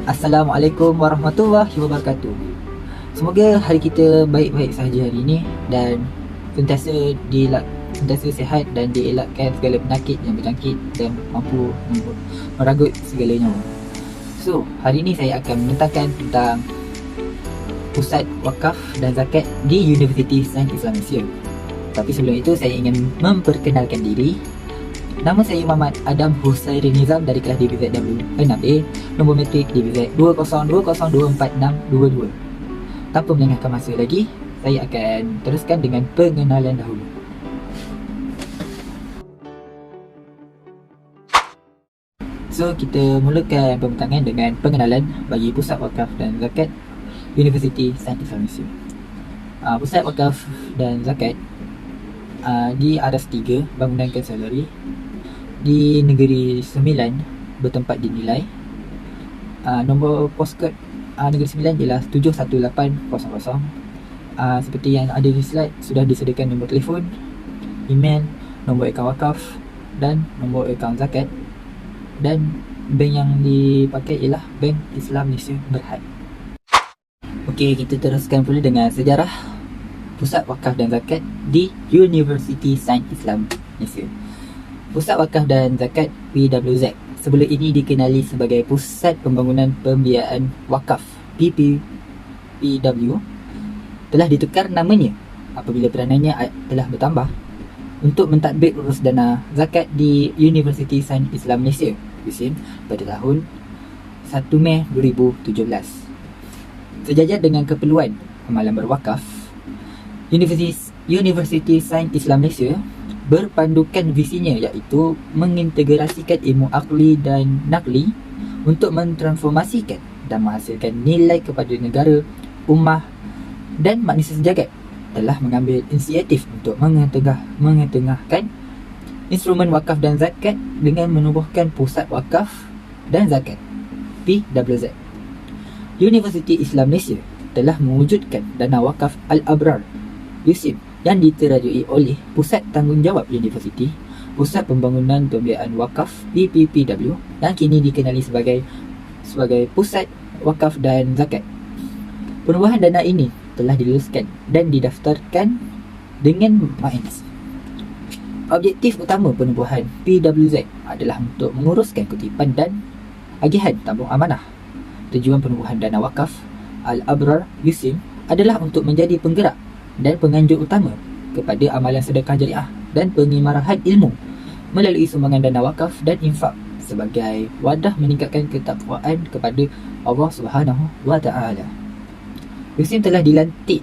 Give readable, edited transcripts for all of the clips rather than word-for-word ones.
Assalamualaikum warahmatullahi wabarakatuh. Semoga hari kita baik-baik sahaja hari ini dan sentiasa sihat dan dielakkan segala penyakit yang berjangkit dan mampu meragut segala nyawa. So, hari ini saya akan menentangkan tentang Pusat Wakaf dan Zakat di Universiti Sains Islam Malaysia. Tapi sebelum itu saya ingin memperkenalkan diri. Nama saya Muhammad Adam Husairi Nizam dari kelas DBZW 6A, nombor matrik DBZ 2020246222. Tanpa melengahkan masa lagi, saya akan teruskan dengan pengenalan dahulu. So, kita mulakan pembentangan dengan pengenalan bagi Pusat Wakaf dan Zakat Universiti Sains Islam Malaysia. Pusat Wakaf dan Zakat di Aras 3, bangunan kanseleri di Negeri Sembilan bertempat di Nilai. Nombor postcode Negeri Sembilan ialah 71800. Seperti yang ada di slide, sudah disediakan nombor telefon, email, nombor akaun wakaf dan nombor akaun zakat. Dan bank yang dipakai ialah Bank Islam Malaysia Berhad. Okey, kita teruskan pula dengan sejarah Pusat Wakaf dan Zakat di Universiti Sains Islam Malaysia. Pusat Wakaf dan Zakat PWZ sebelum ini dikenali sebagai Pusat Pembangunan Pembiayaan Wakaf PPW telah ditukar namanya apabila peranannya telah bertambah untuk mentadbir urus dana zakat di Universiti Sains Islam Malaysia USIM pada tahun 1 Mei 2017. Sejajar dengan keperluan amalan berwakaf, Universiti Sains Islam Malaysia berpandukan visinya iaitu mengintegrasikan ilmu akli dan nakli untuk mentransformasikan dan menghasilkan nilai kepada negara, ummah dan manusia sejagat. Telah mengambil inisiatif untuk mengetengahkan instrumen wakaf dan zakat dengan menubuhkan Pusat Wakaf dan Zakat PWZ. Universiti Islam Malaysia telah mewujudkan Dana Wakaf Al-Abrar USIM yang diterajui oleh Pusat Tanggungjawab Universiti, Pusat Pembangunan Pembiayaan Wakaf PPPW yang kini dikenali sebagai Pusat Wakaf dan Zakat. Penubuhan dana ini telah diluluskan dan didaftarkan dengan MAINS. Objektif utama penubuhan PWZ adalah untuk menguruskan kutipan dan agihan tabung amanah. Tujuan penubuhan dana wakaf Al-Abrar USIM adalah untuk menjadi penggerak dan penganjur utama kepada amalan sedekah jariah dan pengimarahan ilmu melalui sumbangan dana wakaf dan infak sebagai wadah meningkatkan ketakwaan kepada Allah Subhanahu wa Ta'ala. USIM telah dilantik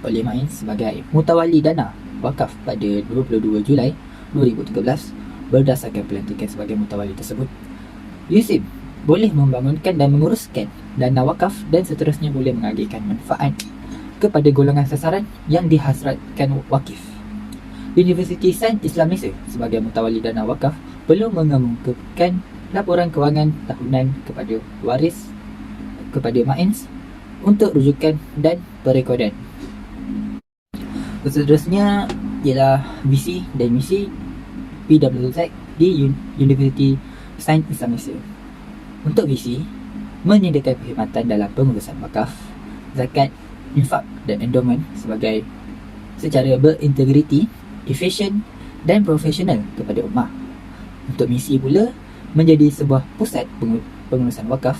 oleh MAINS sebagai mutawali dana wakaf pada 22 Julai 2013. Berdasarkan pelantikan sebagai mutawali tersebut, USIM boleh membangunkan dan menguruskan dana wakaf dan seterusnya boleh mengagihkan manfaat kepada golongan sasaran yang dihasratkan wakif. Universiti Sains Islam Malaysia sebagai mutawali dana wakaf perlu mengemukakan laporan kewangan tahunan kepada waris kepada MAINS untuk rujukan dan perekodan. Seterusnya ialah visi dan misi PWZ di Universiti Sains Islam Malaysia. Untuk visi, menyediakan perkhidmatan dalam pengurusan wakaf, zakat, infak dan endowment secara berintegriti, efisien dan profesional kepada ummah. Untuk misi pula, menjadi sebuah pusat pengurusan wakaf,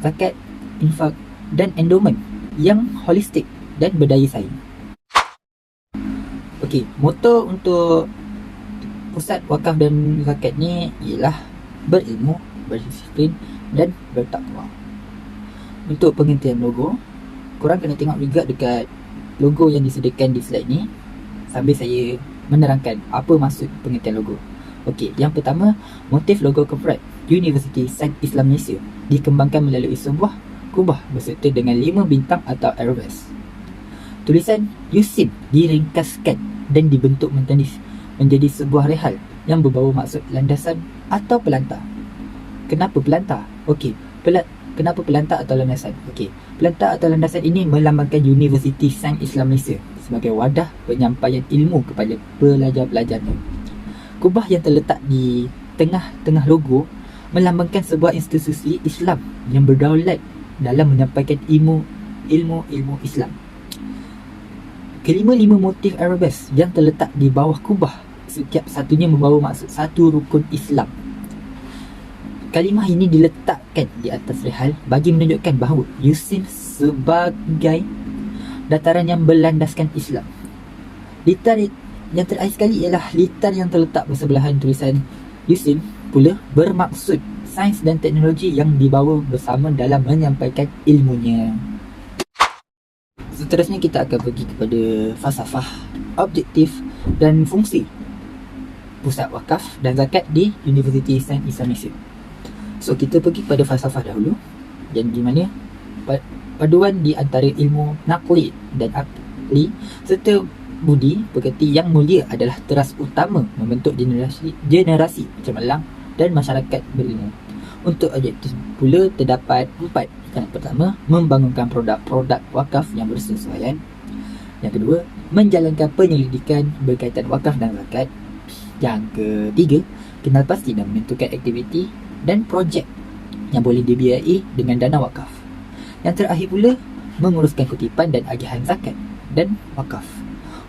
zakat, infak dan endowment yang holistik dan berdaya saing. Okey, moto untuk Pusat Wakaf dan Zakat ni ialah berilmu, berdisiplin dan bertakwa. Untuk pengertian logo, korang kena tengok juga dekat logo yang disediakan di slide ni sambil saya menerangkan apa maksud pengertian logo. Okey, yang pertama, motif logo korporat Universiti Sains Islam Malaysia dikembangkan melalui sebuah kubah berserta dengan 5 bintang atau arrows. Tulisan USIM diringkaskan dan dibentuk menjadi sebuah rehal yang berbau maksud landasan atau pelantar. Kenapa pelantar? Okey, kenapa pelantar atau landasan? Okey, pelantar atau landasan ini melambangkan Universiti Sains Islam Malaysia sebagai wadah penyampaian ilmu kepada pelajar-pelajarnya. Kubah yang terletak di tengah-tengah logo melambangkan sebuah institusi Islam yang berdaulat dalam menyampaikan ilmu Islam. Kelima-lima motif arabes yang terletak di bawah kubah, setiap satunya membawa maksud satu rukun Islam. Kalimah ini diletakkan di atas rihal bagi menunjukkan bahawa Yusim sebagai dataran yang berlandaskan Islam. Litar yang terakhir sekali ialah litar yang terletak bersebelahan tulisan Yusim pula bermaksud sains dan teknologi yang dibawa bersama dalam menyampaikan ilmunya. Seterusnya kita akan pergi kepada falsafah, objektif dan fungsi pusat wakaf dan zakat di Universiti Sains Islam Malaysia. So kita pergi pada falsafah dahulu, yang di mana paduan di antara ilmu nakli dan akli serta budi pekerti yang mulia adalah teras utama membentuk generasi cemerlang dan masyarakat berilmu. Untuk objektif pula terdapat 4. Yang pertama, membangunkan produk-produk wakaf yang bersesuaian. Yang kedua, menjalankan penyelidikan berkaitan wakaf dan zakat. Yang ketiga, kenal pasti dan menentukan aktiviti dan projek yang boleh dibiayai dengan dana wakaf. Yang terakhir pula, menguruskan kutipan dan agihan zakat dan wakaf.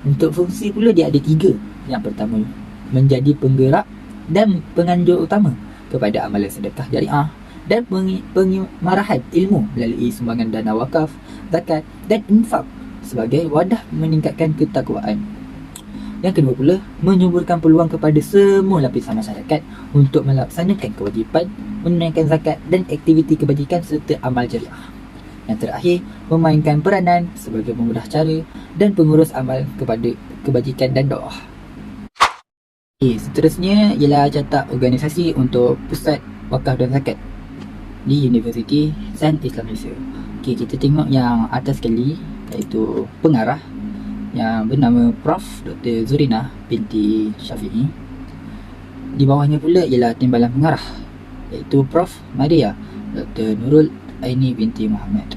Untuk fungsi pula dia ada 3. Yang pertama, menjadi penggerak dan penganjur utama kepada amalan sedekah jariah dan pengimarahan ilmu melalui sumbangan dana wakaf, zakat dan infak sebagai wadah meningkatkan ketakwaan. Yang kedua pula, menyuburkan peluang kepada semua lapisan masyarakat untuk melaksanakan kewajipan menunaikan zakat dan aktiviti kebajikan serta amal jariah. Yang terakhir, memainkan peranan sebagai pemudah cara dan pengurus amal kepada kebajikan dan doa. Seterusnya ialah catat organisasi untuk pusat wakaf dan zakat di Universiti Sains Islam Malaysia. Kita tengok yang atas sekali, iaitu pengarah yang bernama Prof. Dr. Zurina binti Syafi'i. Di bawahnya pula ialah timbalan pengarah, iaitu Prof. Maria Dr. Nurul Aini binti Muhammad.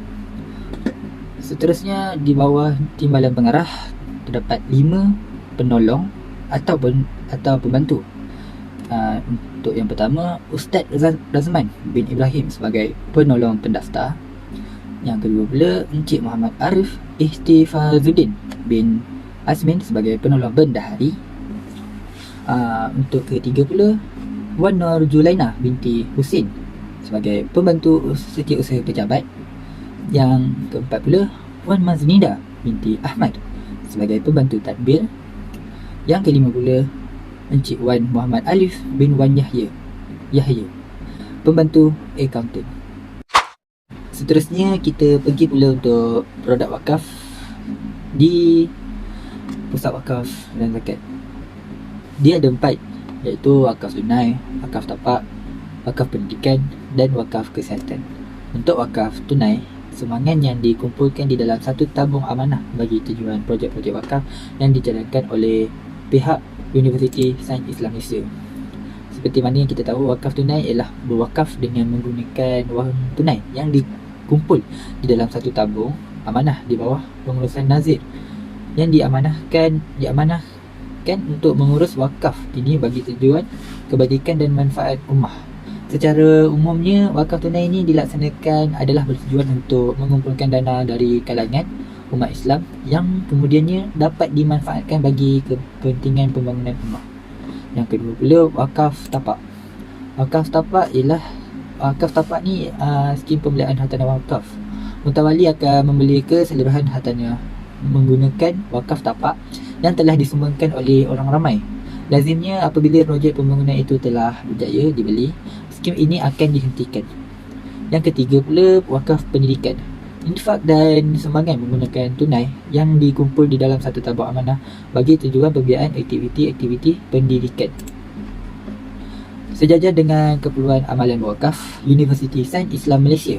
Seterusnya di bawah timbalan pengarah terdapat 5 penolong atau pembantu. Untuk yang pertama, Ustaz Razman bin Ibrahim sebagai penolong pendaftar. Yang kedua pula, Encik Muhammad Arif Ihtifazuddin bin Azmin sebagai penolong bendahari. Untuk ketiga pula, Wan Nur Julaina binti Husin sebagai pembantu setiausaha pejabat. Yang keempat pula, Wan Maznida binti Ahmad sebagai pembantu tadbir. Yang kelima pula, Encik Wan Muhammad Alif bin Wan Yahya pembantu accountant. Seterusnya kita pergi pula untuk produk wakaf di pusat wakaf dan zakat. Dia ada 4, iaitu wakaf tunai, wakaf tapak, wakaf pendidikan dan wakaf kesihatan. Untuk wakaf tunai, sumbangan yang dikumpulkan di dalam satu tabung amanah bagi tujuan projek-projek wakaf yang dijalankan oleh pihak Universiti Sains Islam Malaysia. Seperti mana yang kita tahu, wakaf tunai ialah berwakaf dengan menggunakan wang tunai yang dikumpul di dalam satu tabung amanah di bawah pengurusan nazir yang diamanahkan untuk mengurus wakaf ini bagi tujuan kebajikan dan manfaat ummah. Secara umumnya, wakaf tunai ini dilaksanakan adalah bertujuan untuk mengumpulkan dana dari kalangan umat Islam yang kemudiannya dapat dimanfaatkan bagi kepentingan pembangunan ummah. Yang kedua pula, wakaf tapak. Wakaf tapak ni skim pembelian hartanah wakaf. Mutawali akan membeli keseluruhan hartanah menggunakan wakaf tapak yang telah disumbangkan oleh orang ramai. Lazimnya apabila projek pembangunan itu telah berjaya dibeli, skim ini akan dihentikan. Yang ketiga pula, wakaf pendidikan. Infak dan sumbangan menggunakan tunai yang dikumpul di dalam satu tabung amanah bagi tujuan pembiayaan aktiviti-aktiviti pendidikan. Sejajar dengan keperluan amalan wakaf, Universiti Sains Islam Malaysia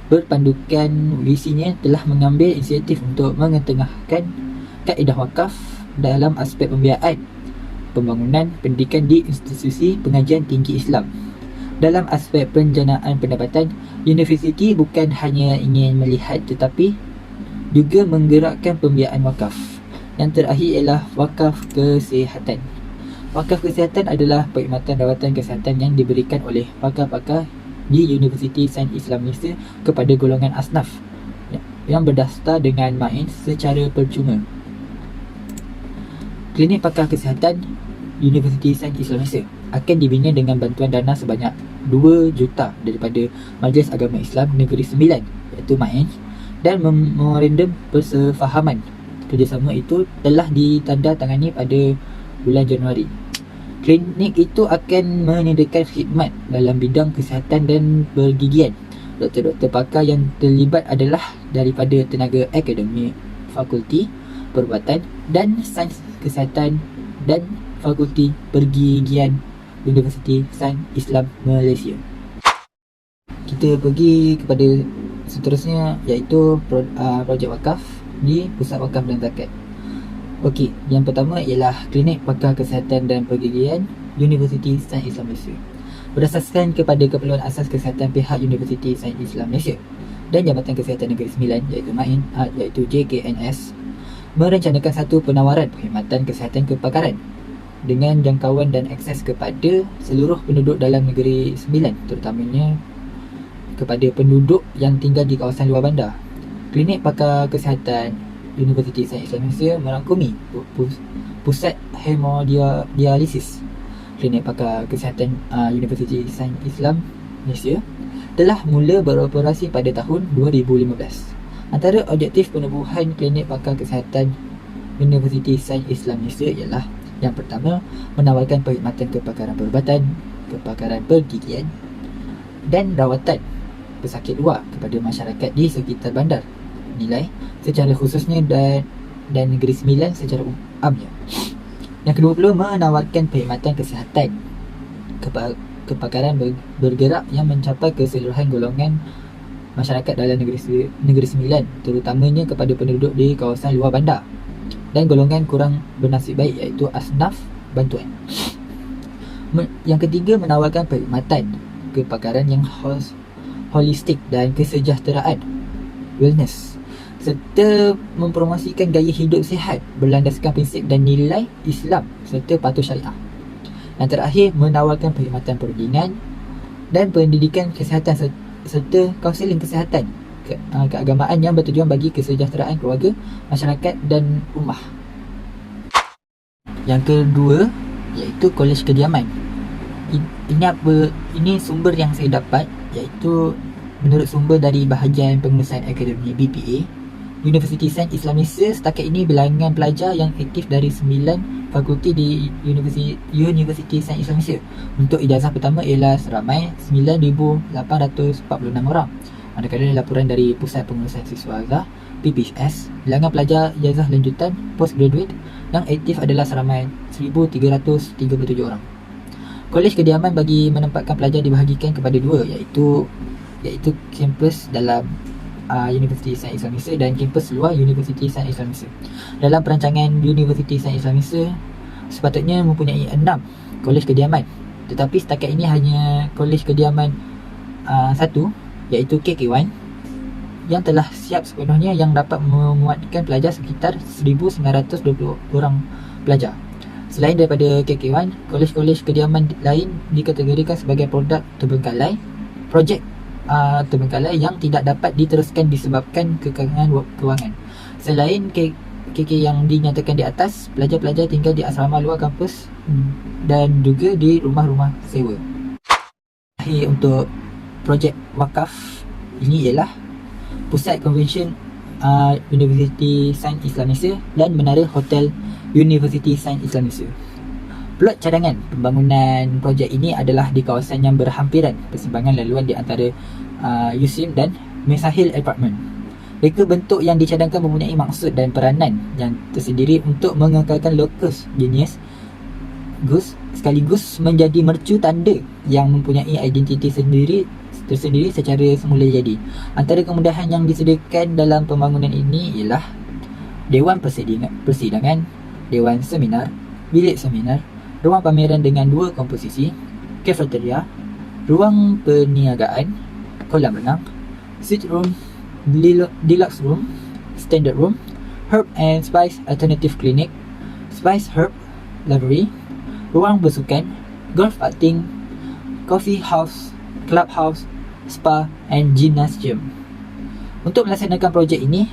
berpandukan visinya telah mengambil inisiatif untuk mengetengahkan kaedah wakaf dalam aspek pembiayaan pembangunan pendidikan di institusi pengajian tinggi Islam. Dalam aspek perencanaan pendapatan, universiti bukan hanya ingin melihat tetapi juga menggerakkan pembiayaan wakaf. Yang terakhir ialah wakaf kesihatan. Wakaf kesihatan adalah perkhidmatan rawatan kesihatan yang diberikan oleh pakar-pakar di Universiti Sains Islam Malaysia kepada golongan asnaf yang berdaftar dengan MAIN secara percuma. Klinik Pakar Kesihatan Universiti Sains Islam Malaysia akan dibina dengan bantuan dana sebanyak 2 juta daripada Majlis Agama Islam Negeri Sembilan iaitu MAIN, dan memorandum persefahaman kerjasama itu telah ditandatangani pada bulan Januari. Klinik itu akan menyediakan khidmat dalam bidang kesihatan dan pergigian. Doktor-doktor pakar yang terlibat adalah daripada tenaga akademik, fakulti perubatan dan sains kesihatan dan fakulti pergigian Universiti Sains Islam Malaysia. Kita pergi kepada seterusnya iaitu projek wakaf di Pusat Wakaf dan Zakat. Okey, yang pertama ialah Klinik Pakar Kesihatan dan Pergigian Universiti Sains Islam Malaysia. Berdasarkan kepada keperluan asas kesihatan pihak Universiti Sains Islam Malaysia dan Jabatan Kesihatan Negeri Sembilan iaitu MAIN, iaitu JKNS, merencanakan satu penawaran perkhidmatan kesihatan kepakaran dengan jangkauan dan akses kepada seluruh penduduk dalam Negeri Sembilan, terutamanya kepada penduduk yang tinggal di kawasan luar bandar. Klinik Pakar Kesihatan Universiti Sains Islam Malaysia merangkumi pusat hemodialisis. Klinik Pakar Kesihatan Universiti Sains Islam Malaysia telah mula beroperasi pada tahun 2015. Antara objektif penubuhan Klinik Pakar Kesihatan Universiti Sains Islam Malaysia ialah yang pertama, menawarkan perkhidmatan kepakaran perubatan, kepakaran pergigian dan rawatan pesakit luar kepada masyarakat di sekitar bandar nilai secara khususnya dan Negeri Sembilan secara umumnya. Yang kedua pula, menawarkan perkhidmatan kesihatan kepakaran bergerak yang mencapai keseluruhan golongan masyarakat dalam Negeri Sembilan, terutamanya kepada penduduk di kawasan luar bandar dan golongan kurang bernasib baik iaitu asnaf bantuan. Yang ketiga, menawarkan perkhidmatan kepakaran yang holistik dan kesejahteraan wellness serta mempromosikan gaya hidup sihat berlandaskan prinsip dan nilai Islam serta patuh syariah. Yang terakhir, menawarkan perkhidmatan perundingan dan pendidikan kesihatan serta kaunseling kesihatan keagamaan yang bertujuan bagi kesejahteraan keluarga, masyarakat dan ummah. Yang kedua iaitu Kolej Kediaman. Ini sumber yang saya dapat, iaitu menurut sumber dari bahagian pengurusan akademi BPA, Universiti Sains Islam Malaysia setakat ini bilangan pelajar yang aktif dari 9 fakulti di Universiti Sains Islam Malaysia. Untuk ijazah pertama ialah seramai 9,846 orang. Manakala laporan dari Pusat Pengurusan Siswa Azhar PPS, bilangan pelajar ijazah lanjutan postgraduate yang aktif adalah seramai 1,337 orang. Kolej kediaman bagi menempatkan pelajar dibahagikan kepada dua, iaitu kampus dalam Universiti Sains Islam Malaysia dan kampus luar Universiti Sains Islam Malaysia. Dalam perancangan Universiti Sains Islam Malaysia sepatutnya mempunyai 6 kolej kediaman, tetapi setakat ini hanya kolej kediaman satu, iaitu KK1 yang telah siap sepenuhnya, yang dapat memuatkan pelajar sekitar 1,920 orang pelajar. Selain daripada KK1, kolej-kolej kediaman lain dikategorikan sebagai projek terbengkalai yang tidak dapat diteruskan disebabkan kekurangan kewangan. Selain KK yang dinyatakan di atas, pelajar-pelajar tinggal di asrama luar kampus dan juga di rumah-rumah sewa. Akhir untuk projek wakaf ini ialah Pusat Convention Universiti Sains Islam Malaysia dan Menara Hotel Universiti Sains Islam Malaysia. Plot cadangan pembangunan projek ini adalah di kawasan yang berhampiran persimpangan laluan di antara USIM dan Mesahil Apartment. Reka bentuk yang dicadangkan mempunyai maksud dan peranan yang tersendiri untuk mengekalkan lokus jenis sekaligus menjadi mercu tanda yang mempunyai identiti tersendiri secara semula jadi. Antara kemudahan yang disediakan dalam pembangunan ini ialah Dewan Persidangan, Dewan Seminar, Bilik Seminar, ruang pameran dengan 2 komposisi, kafeteria, ruang perniagaan, kolam renang, suite room, deluxe room, standard room, herb and spice alternative clinic, spice herb library, ruang bersukan, golf karting, coffee house, clubhouse, spa and gymnasium. Untuk melaksanakan projek ini,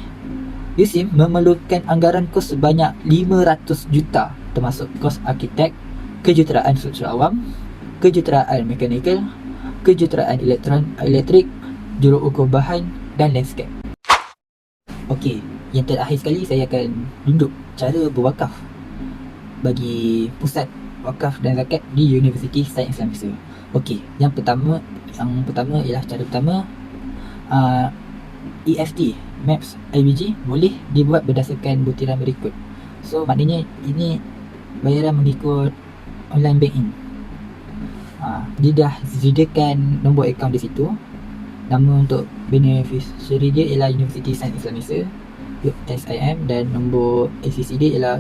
USIM memerlukan anggaran kos sebanyak 500 juta termasuk kos arkitek, kejuruteraan struktur awam, kejuruteraan mekanikal, kejuruteraan elektrik, juruukur bahan dan landscape. Okey, yang terakhir sekali saya akan tunjuk cara berwakaf bagi pusat wakaf dan zakat di Universiti Sains Islam Malaysia. Okey, yang pertama ialah cara pertama, EFT, Maps IBG boleh dibuat berdasarkan butiran berikut. So maknanya ini bayaran mengikut online banking. Dia dah sediakan nombor akaun di situ. Nama untuk beneficiary dia ialah Universiti Sains Islam Malaysia USIM, dan nombor ACC dia ialah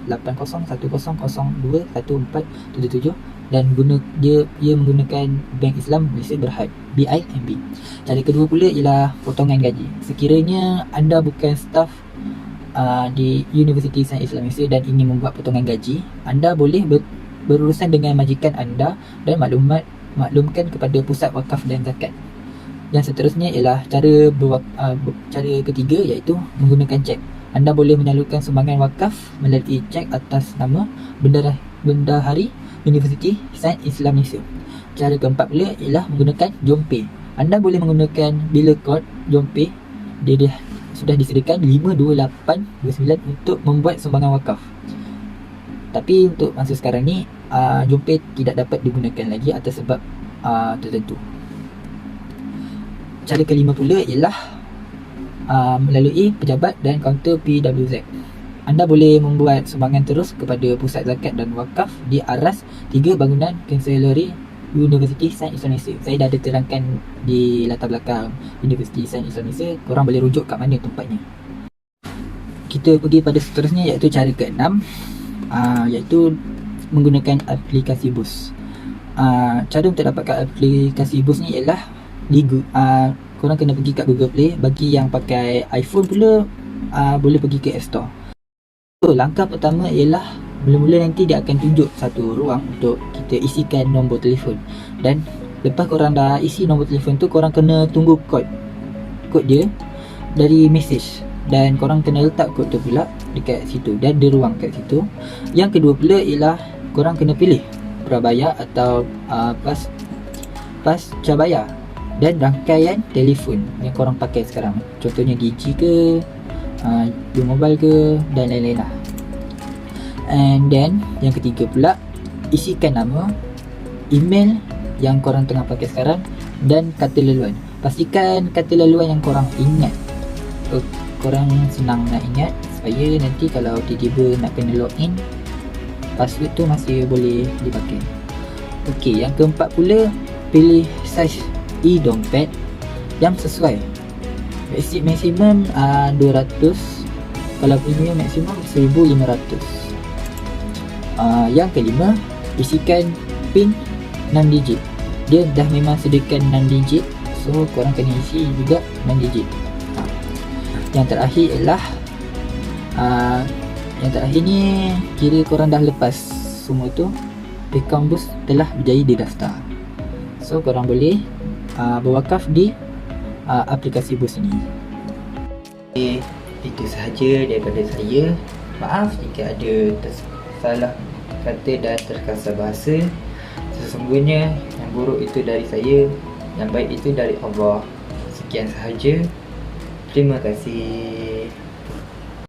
0505-8010021477, dan ia menggunakan Bank Islam Malaysia Berhad BIMB. Cara kedua pula ialah potongan gaji. Sekiranya anda bukan staf di Universiti Sains Islam Malaysia dan ingin membuat potongan gaji, anda boleh berurusan dengan majikan anda dan maklumkan kepada Pusat Wakaf dan Zakat. Yang seterusnya ialah cara ketiga, iaitu menggunakan cek. Anda boleh menyalurkan sumbangan wakaf melalui cek atas nama Bendahari Universiti Sains Islam Malaysia. Cara keempat pula ialah menggunakan JomPay. Anda boleh menggunakan bila kod JomPay. Dia sudah disediakan 52829 untuk membuat sumbangan wakaf. Tapi untuk masa sekarang ni, JomPay tidak dapat digunakan lagi atas sebab tertentu. Cara kelima pula ialah melalui pejabat dan kaunter PWZ. Anda boleh membuat sumbangan terus kepada Pusat Zakat dan Wakaf di aras 3 bangunan Kanseleri Universiti Sains Islam Malaysia. Saya dah ada terangkan di latar belakang Universiti Sains Islam Malaysia. Korang boleh rujuk kat mana tempatnya. Kita pergi pada seterusnya, iaitu cara ke-6, iaitu menggunakan aplikasi BUS. Cara untuk dapatkan aplikasi BUS ni ialah korang kena pergi kat Google Play. Bagi yang pakai iPhone pula, boleh pergi ke App Store. So, langkah pertama ialah mula-mula nanti dia akan tunjuk satu ruang untuk kita isikan nombor telefon. Dan lepas korang dah isi nombor telefon tu, korang kena tunggu kod dia dari message, dan korang kena letak kod tu pula dekat situ dan ada ruang kat situ. Yang kedua pula ialah korang kena pilih prabayar atau pasca bayar dan rangkaian telefon yang korang pakai sekarang. Contohnya Digi ke, Mobile ke, dan lain-lain lah. And then yang ketiga pula, isikan nama, email yang korang tengah pakai sekarang, dan kata laluan. Pastikan kata laluan yang korang ingat. Korang senang nak ingat supaya nanti kalau tiba-tiba nak kena login, password tu masih boleh dipakai. Okey, yang keempat pula, pilih saiz e-dompet yang sesuai. Basic maksimum 200, kalau premium maksimum 1500. Yang kelima, isikan PIN 6 digit. Dia dah memang sediakan 6 digit, so korang kena isi juga 6 digit. Yang terakhir ialah yang terakhir ni, kira korang dah lepas semua tu, akaun BUS telah berjaya didaftar. So korang boleh berwakaf di aplikasi BUS ini. Okay, itu sahaja daripada saya. Maaf jika ada salah kata dan terkasar bahasa. Sesungguhnya yang buruk itu dari saya, yang baik itu dari Allah. Sekian sahaja. Terima kasih.